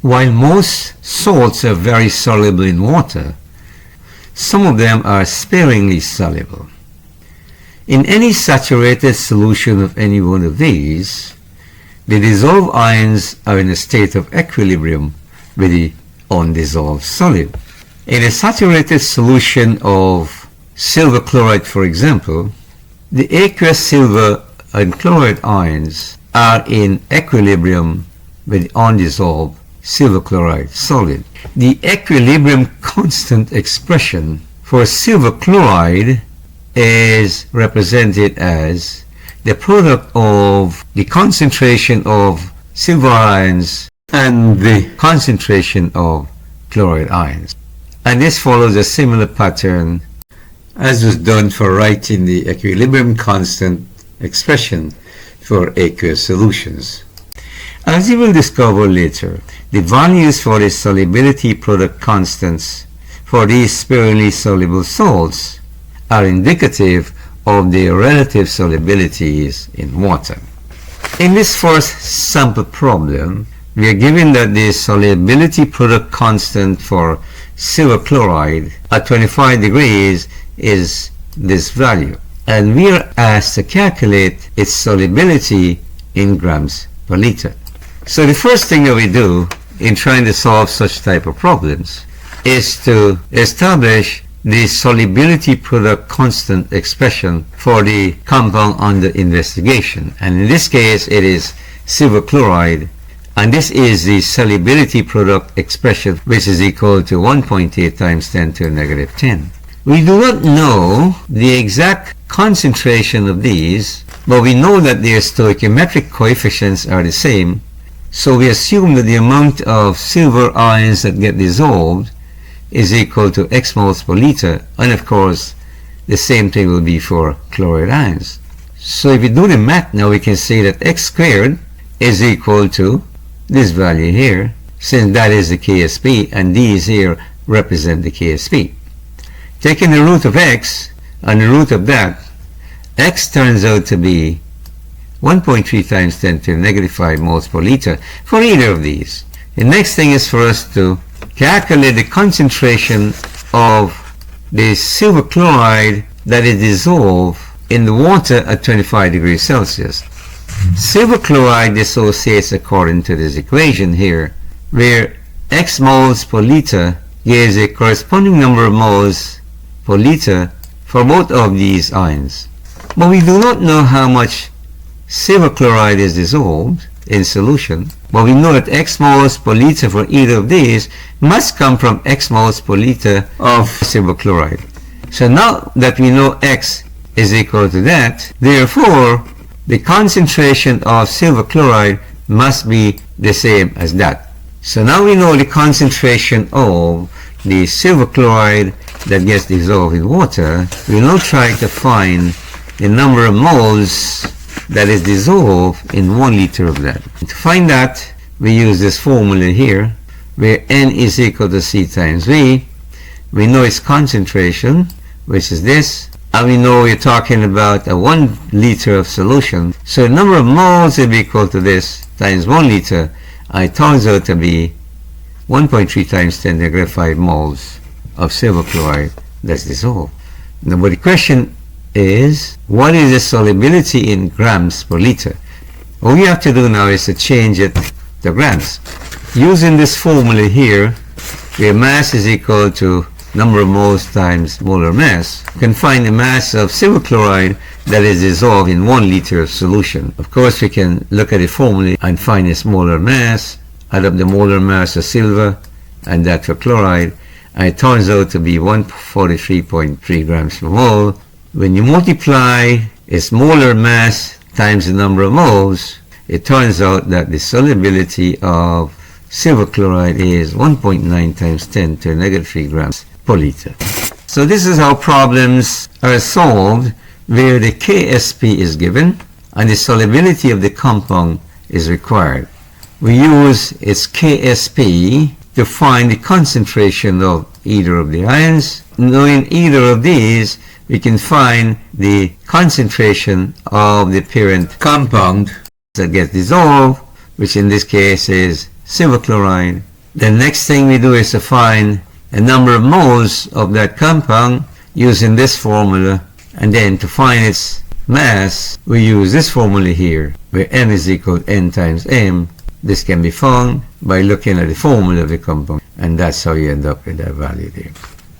While most salts are very soluble in water, some of them are sparingly soluble. In any saturated solution of any one of these, the dissolved ions are in a state of equilibrium with the undissolved solid. In a saturated solution of silver chloride, for example, the aqueous silver and chloride ions are in equilibrium with the undissolved silver chloride solid. The equilibrium constant expression for silver chloride is represented as the product of the concentration of silver ions and the concentration of chloride ions. And this follows a similar pattern as was done for writing the equilibrium constant expression for aqueous solutions. As you will discover later, the values for the solubility product constants for these sparingly soluble salts are indicative of their relative solubilities in water. In this first sample problem, we are given that the solubility product constant for silver chloride at 25 degrees is this value, and we are asked to calculate its solubility in grams per liter. So the first thing that we do in trying to solve such type of problems is to establish the solubility product constant expression for the compound under investigation, and in this case it is silver chloride, and this is the solubility product expression, which is equal to 1.8 times 10 to the negative 10. We do not know the exact concentration of these, but we know that their stoichiometric coefficients are the same, so we assume that the amount of silver ions that get dissolved is equal to x moles per liter, and of course the same thing will be for chloride ions. So if we do the math now, we can say that x squared is equal to this value here, since that is the KSP and these here represent the KSP. Taking the root of x and the root of that, x turns out to be 1.3 times 10 to the negative 5 moles per liter for either of these. The next thing is for us to calculate the concentration of the silver chloride that is dissolved in the water at 25 degrees Celsius. Silver chloride dissociates according to this equation here, where x moles per liter gives a corresponding number of moles per liter for both of these ions. But we do not know how much silver chloride is dissolved in solution, but we know that x moles per liter for either of these must come from x moles per liter of silver chloride. So now that we know x is equal to that, therefore the concentration of silver chloride must be the same as that. So now we know the concentration of the silver chloride that gets dissolved in water. We now try to find the number of moles that is dissolved in 1 liter of that. To find that, we use this formula here, where N is equal to C times V. We know its concentration, which is this, and we know we're talking about a 1 liter of solution. So the number of moles will be equal to this times 1 liter, and it turns out to be 1.3 times 10 to the negative 5 moles of silver chloride that's dissolved. Now, but the question is, what is the solubility in grams per liter? All you have to do now is to change it to grams. Using this formula here, where mass is equal to number of moles times molar mass, you can find the mass of silver chloride that is dissolved in 1 liter of solution. Of course, we can look at the formula and find its molar mass, add up the molar mass of silver and that for chloride, and it turns out to be 143.3 grams per mole. When you multiply its molar mass times the number of moles, it turns out that the solubility of silver chloride is 1.9 times 10 to the negative 3 grams per liter. So this is how problems are solved where the KSP is given and the solubility of the compound is required. We use its KSP to find the concentration of either of the ions. Knowing either of these, we can find the concentration of the parent compound that gets dissolved, which in this case is silver chloride, The next thing we do is to find a number of moles of that compound using this formula, and then to find its mass we use this formula here where m is equal to n times m. This can be found by looking at the formula of the compound, and that's how you end up with that value there.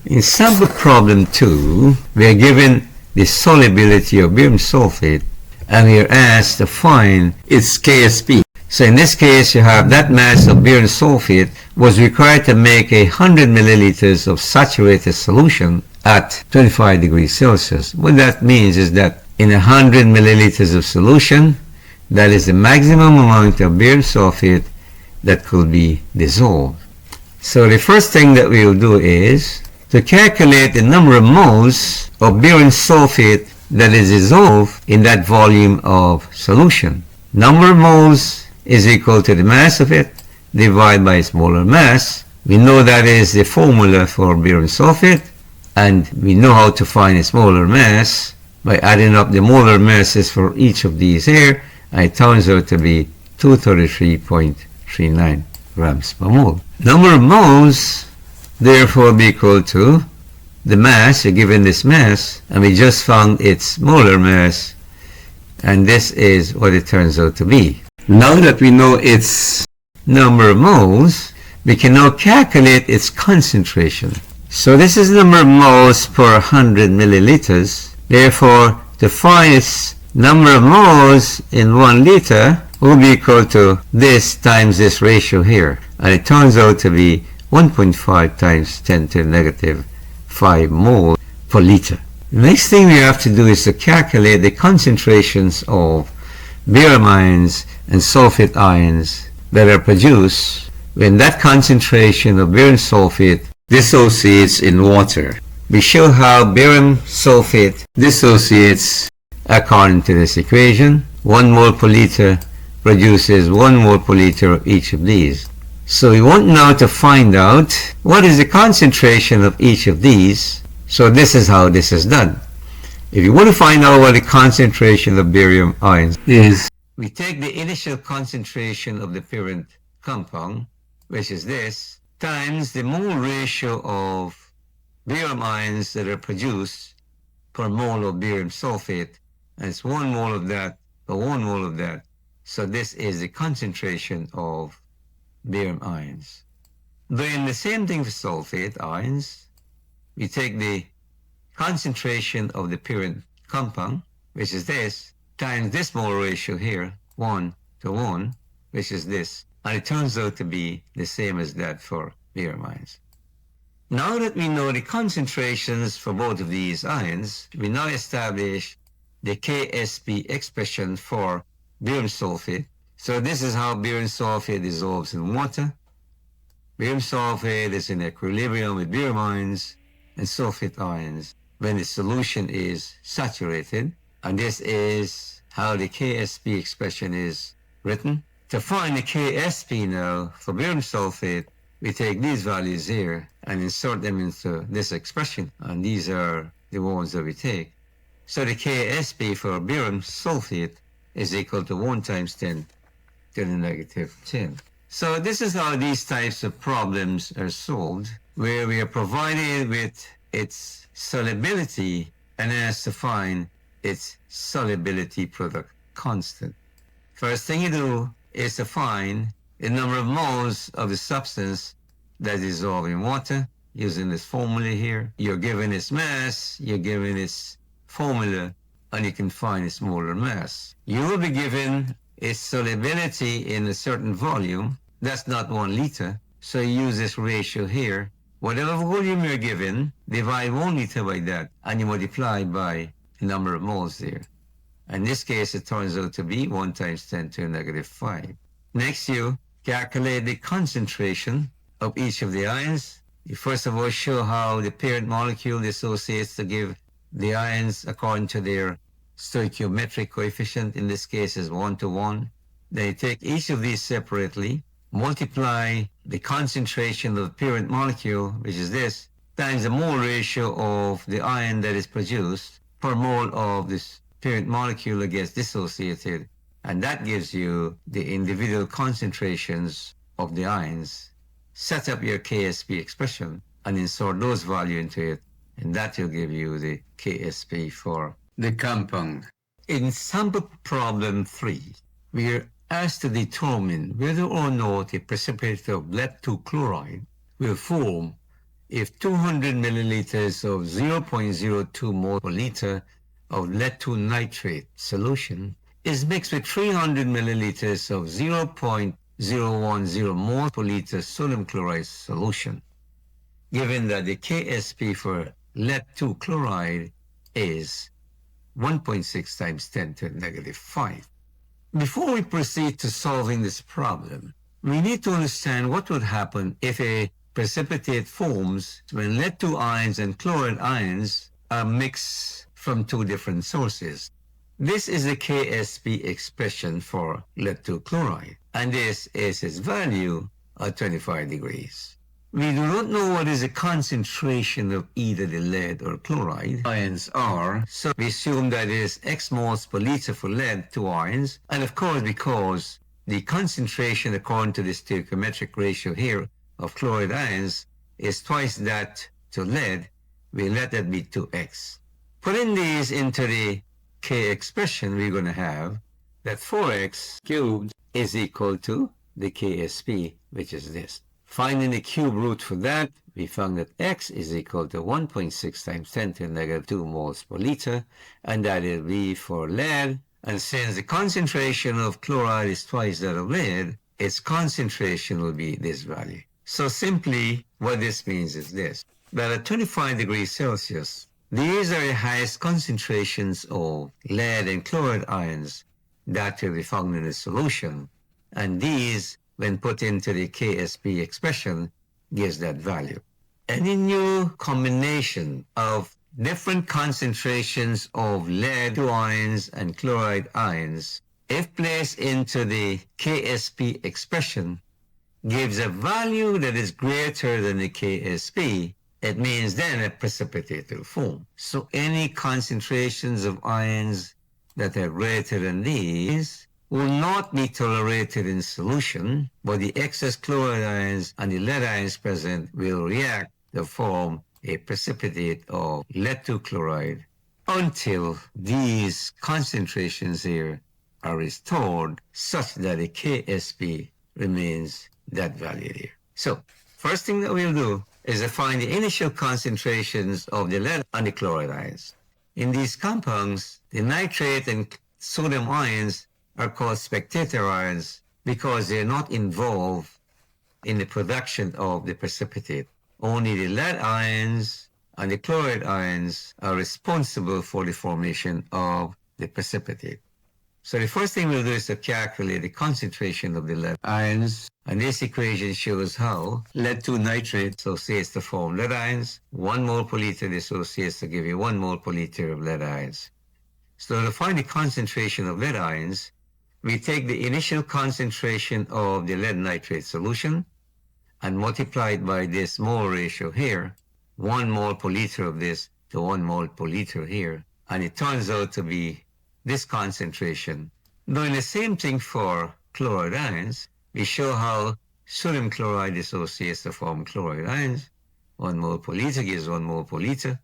In sample problem 2, we are given the solubility of barium sulfate and we are asked to find its KSP. So in this case, you have that mass of barium sulfate was required to make 100 milliliters of saturated solution at 25 degrees Celsius. What that means is that in 100 milliliters of solution, that is the maximum amount of barium sulfate that could be dissolved. So the first thing that we will do is to calculate the number of moles of barium sulfate that is dissolved in that volume of solution. Number of moles is equal to the mass of it divided by its molar mass. We know that is the formula for barium sulfate, and we know how to find its molar mass by adding up the molar masses for each of these here, and it turns out to be 233.39 grams per mole. Number of moles therefore be equal to the mass. You're given this mass, and we just found its molar mass, and this is what it turns out to be. Now that we know its number of moles, we can now calculate its concentration. So this is the number of moles per 100 milliliters. Therefore, to find its number of moles in 1 liter will be equal to this times this ratio here. And it turns out to be 1.5 times 10 to the negative 5 moles per liter. The next thing we have to do is to calculate the concentrations of barium ions and sulfate ions that are produced when that concentration of barium sulfate dissociates in water. We show how barium sulfate dissociates according to this equation. 1 mole per liter produces 1 mole per liter of each of these. So we want now to find out what is the concentration of each of these. So this is how this is done. If you want to find out what the concentration of barium ions is, we take the initial concentration of the parent compound, which is this, times the mole ratio of barium ions that are produced per mole of barium sulfate, and it's 1 mole of that or 1 mole of that. So this is the concentration of barium ions. Doing the same thing for sulfate ions, we take the concentration of the parent compound, which is this, times this mole ratio here, 1 to 1, which is this, and it turns out to be the same as that for barium ions. Now that we know the concentrations for both of these ions, we now establish the KSP expression for barium sulfate. So this is how barium sulfate dissolves in water. Barium sulfate is in equilibrium with barium ions and sulfate ions when the solution is saturated, and this is how the KSP expression is written. To find the KSP now for barium sulfate, we take these values here and insert them into this expression, and these are the ones that we take. So the KSP for barium sulfate is equal to 1 times 10 to the negative 10. So this is how these types of problems are solved, where we are provided with its solubility and asked to find its solubility product constant. First thing you do is to find the number of moles of the substance that is dissolved in water using this formula here. You're given its mass, you're given its formula, and you can find its molar mass. You will be given its solubility in a certain volume. That's not 1 liter, so you use this ratio here. Whatever volume you're given, divide 1 liter by that, and you multiply by the number of moles there. In this case, it turns out to be 1 times 10 to the negative 5. Next, you calculate the concentration of each of the ions. You first of all show how the parent molecule dissociates to give the ions according to their stoichiometric coefficient. In this case, is 1 to 1. Then you take each of these separately, multiply the concentration of the parent molecule, which is this, times the mole ratio of the ion that is produced per mole of this parent molecule that gets dissociated, and that gives you the individual concentrations of the ions set up your KSP expression and insert those values into it, and that will give you the KSP for the compound. In sample problem 3, we are asked to determine whether or not a precipitate of lead-2 chloride will form if 200 milliliters of 0.02 mole per liter of lead-2 nitrate solution is mixed with 300 milliliters of 0.010 mole per liter sodium chloride solution, given that the KSP for lead-2 chloride is 1.6 times 10 to the negative 5. Before we proceed to solving this problem, we need to understand what would happen if a precipitate forms when lead-2 ions and chloride ions are mixed from two different sources. This is the KSP expression for lead-2 chloride, and this is its value at 25 degrees. We do not know what is the concentration of either the lead or chloride ions are, so we assume that it is X moles per liter for lead-2 ions, and of course because the concentration according to the stoichiometric ratio here of chloride ions is twice that to lead, we let that be 2x. Putting these into the K expression, we're going to have that 4x cubed is equal to the KSP, which is this. Finding the cube root for that, we found that x is equal to 1.6 times 10 to the negative 2 moles per liter, and that will be for lead. And since the concentration of chloride is twice that of lead, its concentration will be this value. So simply, what this means is this, that at 25 degrees Celsius, these are the highest concentrations of lead and chloride ions that will be found in the solution, and these, when put into the KSP expression, gives that value. Any new combination of different concentrations of lead ions and chloride ions, if placed into the KSP expression, gives a value that is greater than the KSP. It means then a precipitate will form. So any concentrations of ions that are greater than these will not be tolerated in solution, but the excess chloride ions and the lead ions present will react to form a precipitate of lead-2 chloride until these concentrations here are restored such that the KSP remains that value there. So, first thing that we'll do is to find the initial concentrations of the lead and the chloride ions. In these compounds, the nitrate and sodium ions are called spectator ions because they're not involved in the production of the precipitate. Only the lead ions and the chloride ions are responsible for the formation of the precipitate. So the first thing we'll do is to calculate the concentration of the lead ions, and this equation shows how lead-2 nitrate associates to form lead ions. 1 mole per liter dissociates to give you 1 mole per liter of lead ions. So to find the concentration of lead ions, we take the initial concentration of the lead nitrate solution and multiply it by this mole ratio here, 1 mole per liter of this to 1 mole per liter here, and it turns out to be this concentration. Doing the same thing for chloride ions, we show how sodium chloride dissociates to form chloride ions. 1 mole per liter gives 1 mole per liter.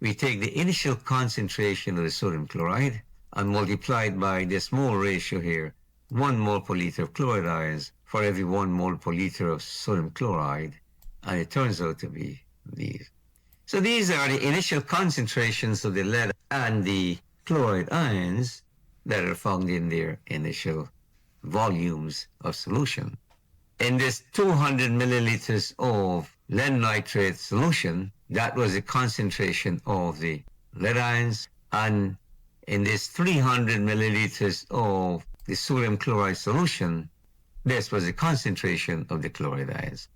We take the initial concentration of the sodium chloride and multiply it by this mole ratio here, 1 mole per liter of chloride ions for every 1 mole per liter of sodium chloride, and it turns out to be these. So these are the initial concentrations of the lead and the chloride ions that are found in their initial volumes of solution. In this 200 milliliters of lead nitrate solution, that was the concentration of the lead ions, and in this 300 milliliters of the sodium chloride solution, this was the concentration of the chloride ions.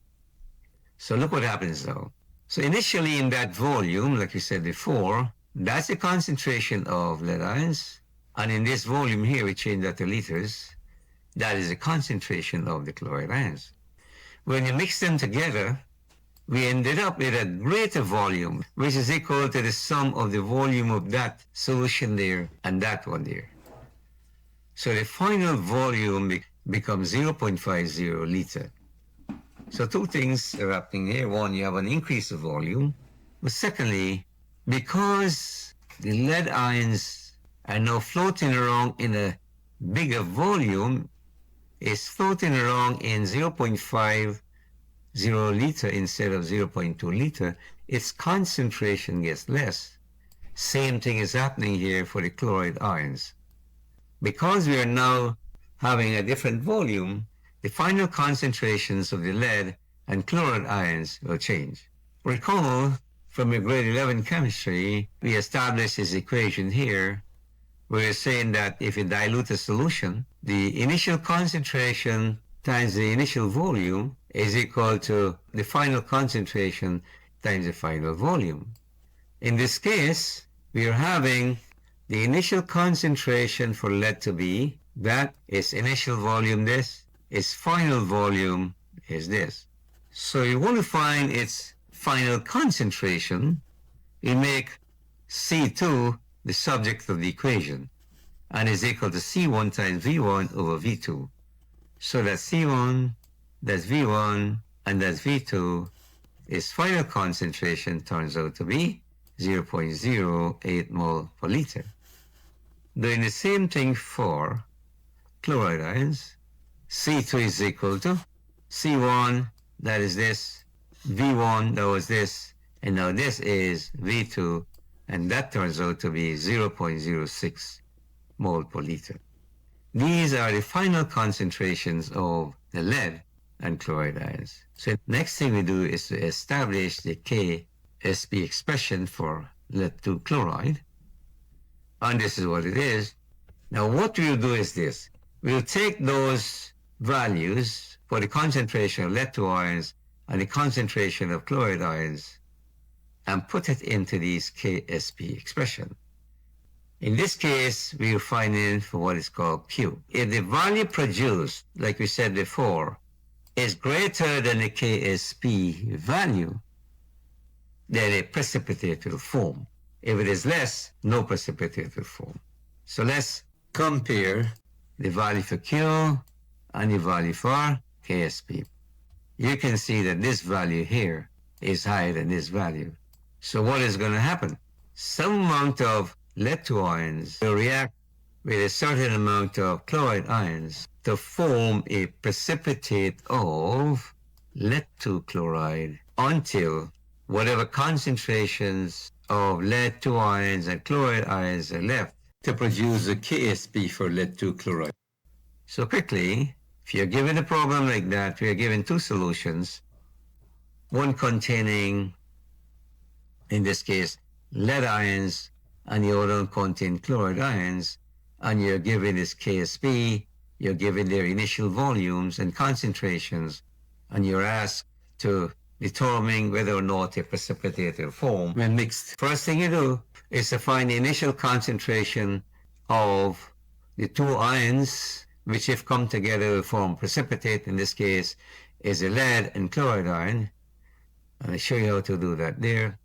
So look what happens now. So initially in that volume, like we said before, that's the concentration of lead ions, and in this volume here, we change that to liters. That is the concentration of the chloride ions. When you mix them together, we ended up with a greater volume, which is equal to the sum of the volume of that solution there and that one there. So the final volume becomes 0.50 liter. So two things are happening here. One, you have an increase of volume. But secondly, because the lead ions are now floating around in a bigger volume, it's floating around in 0.50 liter instead of 0.2 liter, its concentration gets less. Same thing is happening here for the chloride ions. Because we are now having a different volume, the final concentrations of the lead and chloride ions will change. Recall from your grade 11 chemistry, we established this equation here. We're saying that if you dilute a solution, the initial concentration times the initial volume is equal to the final concentration times the final volume. In this case, we are having the initial concentration for lead to be, that is initial volume this, its final volume is this. So you want to find its final concentration, you make C2 the subject of the equation, and is equal to C1 times V1 over V2. So that's C1, that's V1, and that's V2. Its final concentration turns out to be 0.08 mole per liter. Doing the same thing for chloride ions, C2 is equal to C1, that is this, V1, that was this, and now this is V2, and that turns out to be 0.06 mole per liter. These are the final concentrations of the lead and chloride ions. So next thing we do is to establish the KSP expression for lead-2 chloride. And this is what it is. Now what we'll do is this. We'll take those values for the concentration of lead-2 ions and the concentration of chloride ions and put it into these KSP expression. In this case, we're finding for what is called Q. If the value produced, like we said before, is greater than the KSP value, then a precipitate will form. If it is less, no precipitate will form. So let's compare the value for Q and the value for KSP. You can see that this value here is higher than this value. So what is going to happen? Some amount of lead-2 ions will react with a certain amount of chloride ions to form a precipitate of lead-2 chloride until whatever concentrations of lead-2 ions and chloride ions are left to produce a KSP for lead-2 chloride. So quickly, if you're given a problem like that, we are given two solutions, one containing, in this case, lead ions, and the other one contain chloride ions, and you're given this KSP, you're given their initial volumes and concentrations, and you're asked to determine whether or not a precipitate will form when mixed. First thing you do is to find the initial concentration of the two ions, which if come together will form precipitate. In this case is a lead and chloride ion, and I'll show you how to do that there.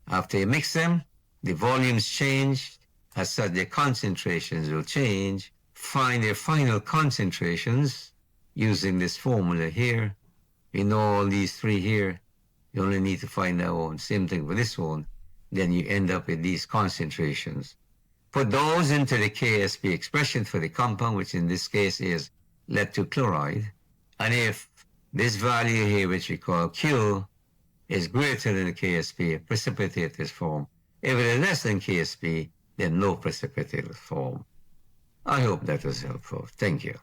After you mix them, the volumes change, as such their concentrations will change. Find their final concentrations using this formula here. You know all these three here. You only need to find that one. Same thing with this one. Then you end up with these concentrations. Put those into the KSP expression for the compound, which in this case is lead-2 chloride. And if this value here, which we call Q, is greater than the KSP, a precipitate is formed. If it is less than KSP, then no precipitate will form. I hope that was helpful. Thank you.